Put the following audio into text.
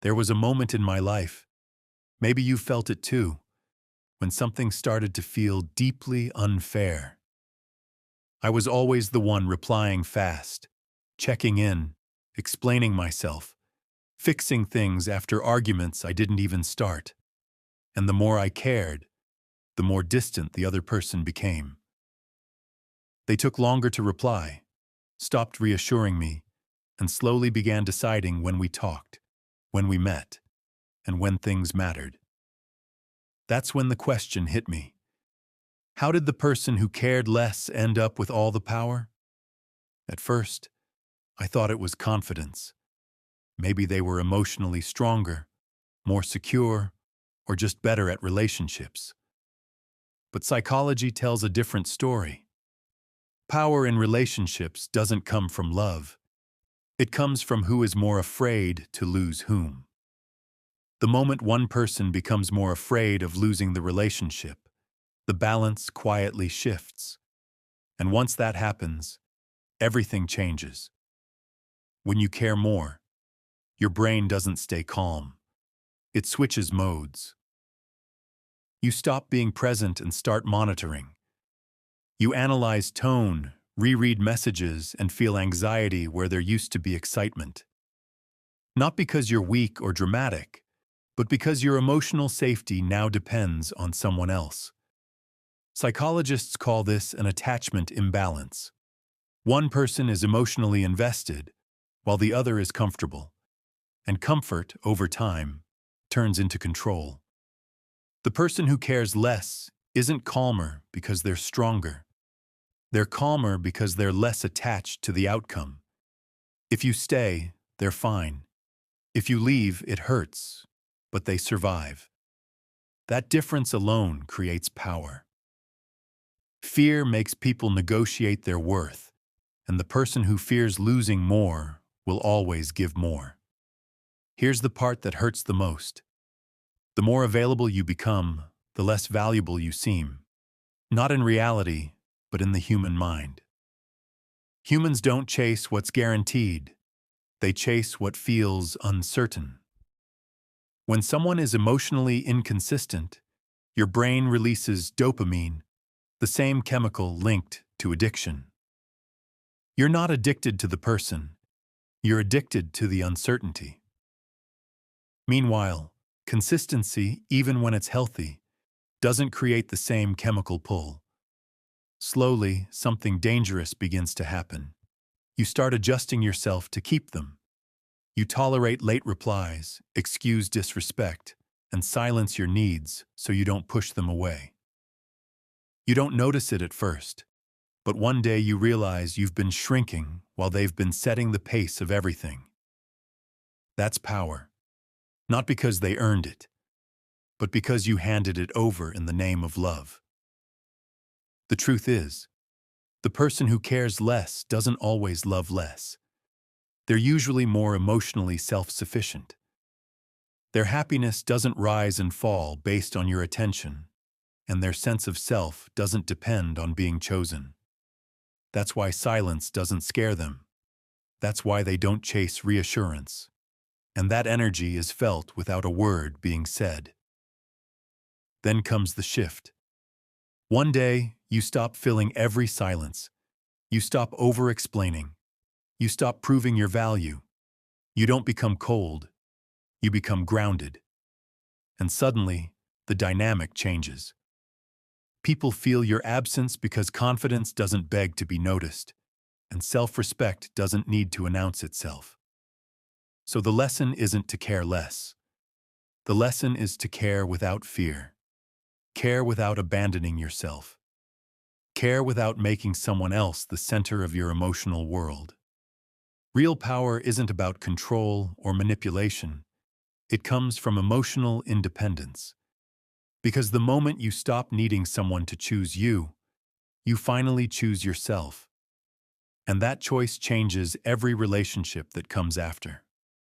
There was a moment in my life, maybe you felt it too, when something started to feel deeply unfair. I was always the one replying fast, checking in, explaining myself, fixing things after arguments I didn't even start. And the more I cared, the more distant the other person became. They took longer to reply, stopped reassuring me, and slowly began deciding when we talked, when we met, and when things mattered. That's when the question hit me. How did the person who cared less end up with all the power? At first, I thought it was confidence. Maybe they were emotionally stronger, more secure, or just better at relationships. But psychology tells a different story. Power in relationships doesn't come from love. It comes from who is more afraid to lose whom. The moment one person becomes more afraid of losing the relationship, the balance quietly shifts. And once that happens, everything changes. When you care more, your brain doesn't stay calm. It switches modes. You stop being present and start monitoring. You analyze tone, reread messages, and feel anxiety where there used to be excitement. Not because you're weak or dramatic, but because your emotional safety now depends on someone else. Psychologists call this an attachment imbalance. One person is emotionally invested, while the other is comfortable. And comfort, over time, turns into control. The person who cares less isn't calmer because they're stronger. They're calmer because they're less attached to the outcome. If you stay, they're fine. If you leave, it hurts, but they survive. That difference alone creates power. Fear makes people negotiate their worth, and the person who fears losing more will always give more. Here's the part that hurts the most. The more available you become, the less valuable you seem. Not in reality, but in the human mind. Humans don't chase what's guaranteed. They chase what feels uncertain. When someone is emotionally inconsistent, your brain releases dopamine, the same chemical linked to addiction. You're not addicted to the person. You're addicted to the uncertainty. Meanwhile, consistency, even when it's healthy, doesn't create the same chemical pull. Slowly, something dangerous begins to happen. You start adjusting yourself to keep them. You tolerate late replies, excuse disrespect, and silence your needs so you don't push them away. You don't notice it at first, but one day you realize you've been shrinking while they've been setting the pace of everything. That's power. Not because they earned it, but because you handed it over in the name of love. The truth is, the person who cares less doesn't always love less. They're usually more emotionally self-sufficient. Their happiness doesn't rise and fall based on your attention, and their sense of self doesn't depend on being chosen. That's why silence doesn't scare them. That's why they don't chase reassurance. And that energy is felt without a word being said. Then comes the shift. One day, you stop filling every silence. You stop over-explaining. You stop proving your value. You don't become cold. You become grounded. And suddenly, the dynamic changes. People feel your absence because confidence doesn't beg to be noticed, and self-respect doesn't need to announce itself. So the lesson isn't to care less. The lesson is to care without fear. Care without abandoning yourself. Care without making someone else the center of your emotional world. Real power isn't about control or manipulation. It comes from emotional independence. Because the moment you stop needing someone to choose you, you finally choose yourself. And that choice changes every relationship that comes after.